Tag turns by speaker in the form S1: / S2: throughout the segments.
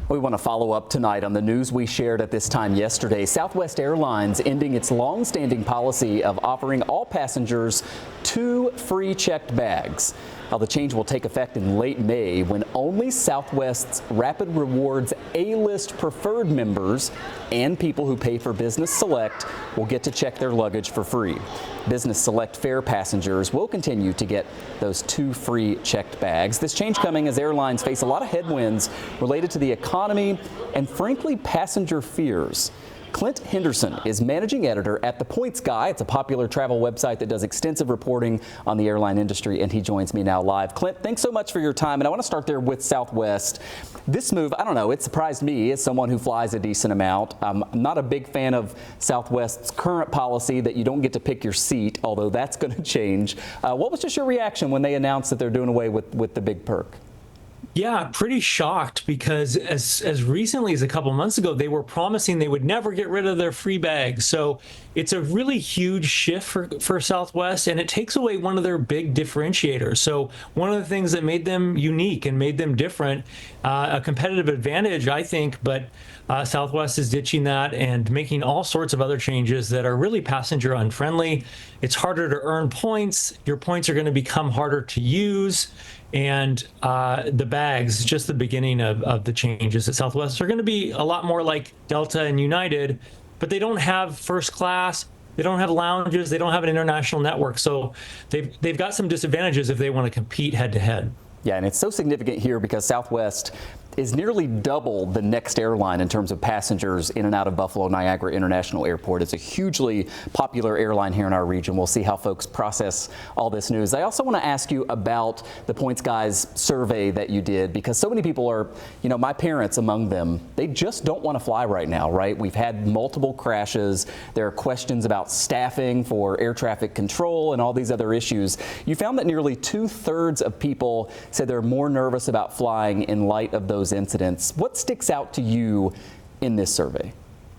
S1: We want to follow up tonight on the news we shared at this time yesterday. Southwest Airlines ending its long-standing policy of offering all passengers 2 free checked bags. The change will take effect in late May when only Southwest's Rapid Rewards A-list preferred members and people who pay for Business Select will get to check their luggage for free. Business Select fare passengers will continue to get those 2 free checked bags. This change coming as airlines face a lot of headwinds related to the economy and, frankly, passenger fears. Clint Henderson is managing editor at The Points Guy. It's a popular travel website that does extensive reporting on the airline industry, and he joins me now live. Clint, thanks so much for your time, and I want to start there with Southwest. This move, I don't know, it surprised me as someone who flies a decent amount. I'm not a big fan of Southwest's current policy that you don't get to pick your seat, although that's going to change. What was just your reaction when they announced that they're doing away with the big perk?
S2: Yeah, pretty shocked because as recently as a couple months ago, they were promising they would never get rid of their free bags. So it's a really huge shift for Southwest, and it takes away one of their big differentiators. So one of the things that made them unique and made them different, a competitive advantage, I think, but Southwest is ditching that and making all sorts of other changes that are really passenger unfriendly. It's harder to earn points. Your points are going to become harder to use. And the bags, just the beginning of the changes at Southwest, are going to be a lot more like Delta and United, but they don't have first class, they don't have lounges, they don't have an international network. So they've got some disadvantages if they want to compete head to head.
S1: Yeah, and it's so significant here because Southwest is nearly double the next airline in terms of passengers in and out of Buffalo Niagara International Airport. It's a hugely popular airline here in our region. We'll see how folks process all this news. I also want to ask you about the Points Guys survey that you did, because so many people are, you know, my parents among them, they just don't want to fly right now, right? We've had multiple crashes. There are questions about staffing for air traffic control and all these other issues. You found that nearly 2/3 of people said they're more nervous about flying in light of those incidents. What sticks out to you in this survey?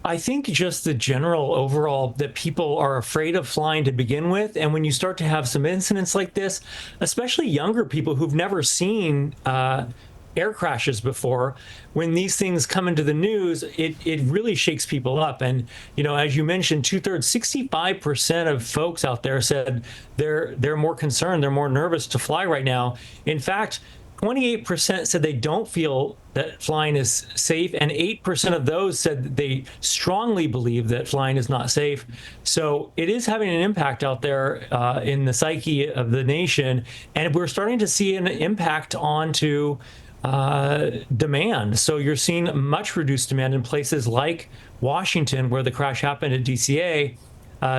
S2: I think just the general overall that people are afraid of flying to begin with. And when you start to have some incidents like this, especially younger people who've never seen air crashes before, when these things come into the news, it really shakes people up. And, you know, as you mentioned, 2/3, 65% of folks out there said they're more concerned, they're more nervous to fly right now. In fact, 28% said they don't feel that flying is safe, and 8% of those said that they strongly believe that flying is not safe. So it is having an impact out there in the psyche of the nation, and we're starting to see an impact onto demand. So you're seeing much reduced demand in places like Washington, where the crash happened at DCA.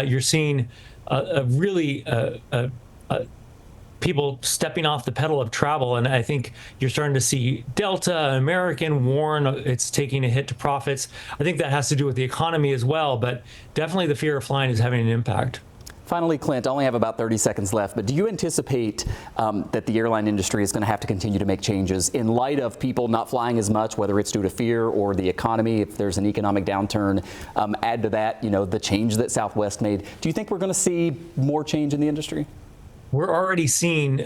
S2: You're seeing people stepping off the pedal of travel, and I think you're starting to see Delta, American, warn it's taking a hit to profits. I think that has to do with the economy as well, but definitely the fear of flying is having an impact.
S1: Finally, Clint, I only have about 30 seconds left, but do you anticipate that the airline industry is going to have to continue to make changes in light of people not flying as much, whether it's due to fear or the economy, if there's an economic downturn? Add to that, you know, the change that Southwest made. Do you think we're going to see more change in the industry?
S2: We're already seeing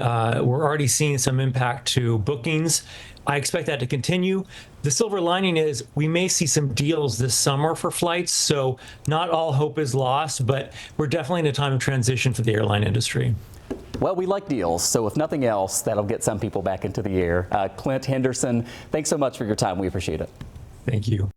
S2: some impact to bookings. I expect that to continue. The silver lining is we may see some deals this summer for flights, so not all hope is lost, but we're definitely in a time of transition for the airline industry.
S1: Well, we like deals, so if nothing else, that'll get some people back into the air. Clint Henderson, thanks so much for your time. We appreciate it.
S2: Thank you.